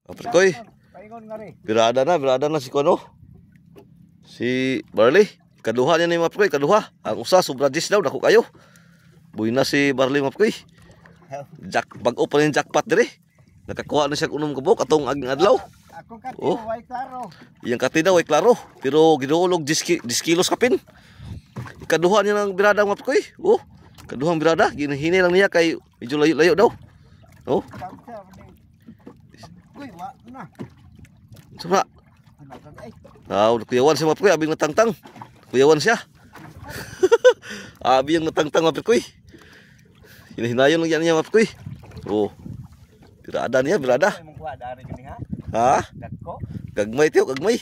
Aprikoy. Birada na si Kono. Si Barley. Kaduha niya ni Aprikoy, kaduha. Ang usa sobradis daw dako kayo. Buhi na si Barley Aprikoy. Bag-o pa rin jackpot dire. Nakakuha na siya unom kabok atong aging adlaw. Ako kati way klaro. Iyang kati daw way klaro, pero giduolog 10 kilos kapin. Ikaduha niya ng birada mga Aprikoy. Oh, kaduhang birada, ginahini lang niya kay medyo layo-layo daw. Oh. Uy, wa na. Sura. Kuyawan siya mga Aprikoy, abing natangtang. Kuyawan siya. Abi yang natangtang mga Aprikoy. Hinahinayon lang yan niya mga Aprikoy. Oh. Birada niya, birada. Ha? Gagmay tiyo, gagmay.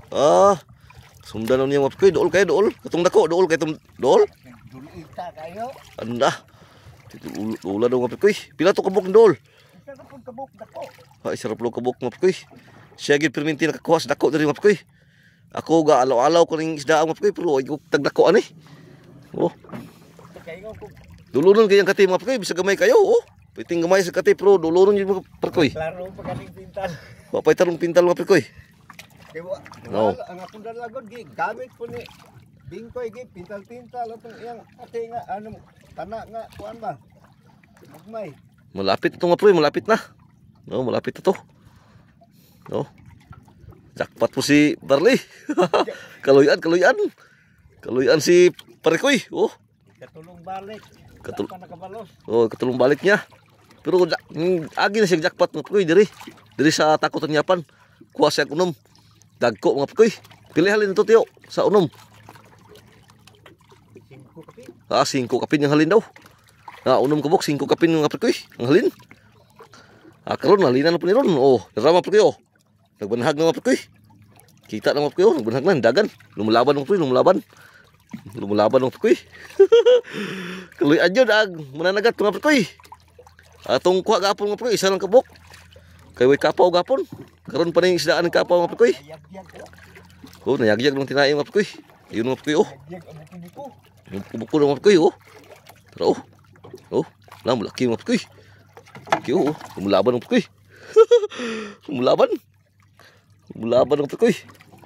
Ah, sundan lang niya mga Aprikoy. Dool kayo, dool. Katong dako, dool kayo itong dool. Anda. Dool daw mga Aprikoy. Pila to kabuk ng dool? Isa raplo kabuk mga Aprikoy. Siya gid perminti nakakuha sa dako dari mga Aprikoy. Ako ga alaw-alaw ko ning isda mga Aprikoy, pero ay tagdako ani. Oh. Duluron kayang kati mga Aprikoy, bisa gamay kayo. Oh. Piting gamay sa kati, pero duluron yung mga Aprikoy. Klaro pagaling pintal. Wapay tarong pintal mga Aprikoy. No. Ang akong dalagod gamit po ni Bingkoy gi pintal-pintal atong iyang ate nga ano tana nga kuan ba? Magmay. Malapit ito nga Aprikoy, malapit na. No, malapit na to. No. Jackpot po si Barley. Kaluyan. Kaluyan si Parikoy. Oh. Katulong balik. Oh, katulong balik niya. Pero agi na siya jackpot mga Aprikoy diri sa takot nyapan. Kuha siya unom. Dagko mga Aprikoy. Pilihalin ito tiyo sa unom. 5 kapin. 5 kapin yung halin daw. Unom kabok 5 kapin mga Aprikoy. Ang halin. Karon halinan na po ni ron. Oh, darama Aprikoy oh. Nagbanhag na mga Aprikoy. Kita na mga Aprikoy oh, nagbanhag na dagan. Lumulaban mga Aprikoy, lumulaban mga Aprikoy. Kaluyan yun ang mananagat mga Aprikoy. Atong kuha gapon mga Aprikoy, isa lang kabok. Kay way kapaw gapon. Karon pa ning isdaan ng kapaw mga Aprikoy. Oh, nayagyag ng tinae mga Aprikoy. Ayun mga Aprikoy oh. Buko ng mga Aprikoy oh. Tara oh. Oh, lang malaki mga Aprikoy. Okay oh, lumulaban mga Aprikoy. Lumulaban ng Aprikoy.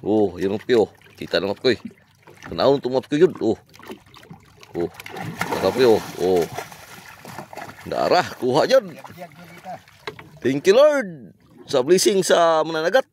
Oh, ayun mga Aprikoy oh. Kita ng mga Aprikoy. Kanahon itong mga Aprikoy yun. Oh. Oh. Mga Aprikoy oh. Oh. Darah, kuha dyan. Thank you Lord sa blessing sa mananagat.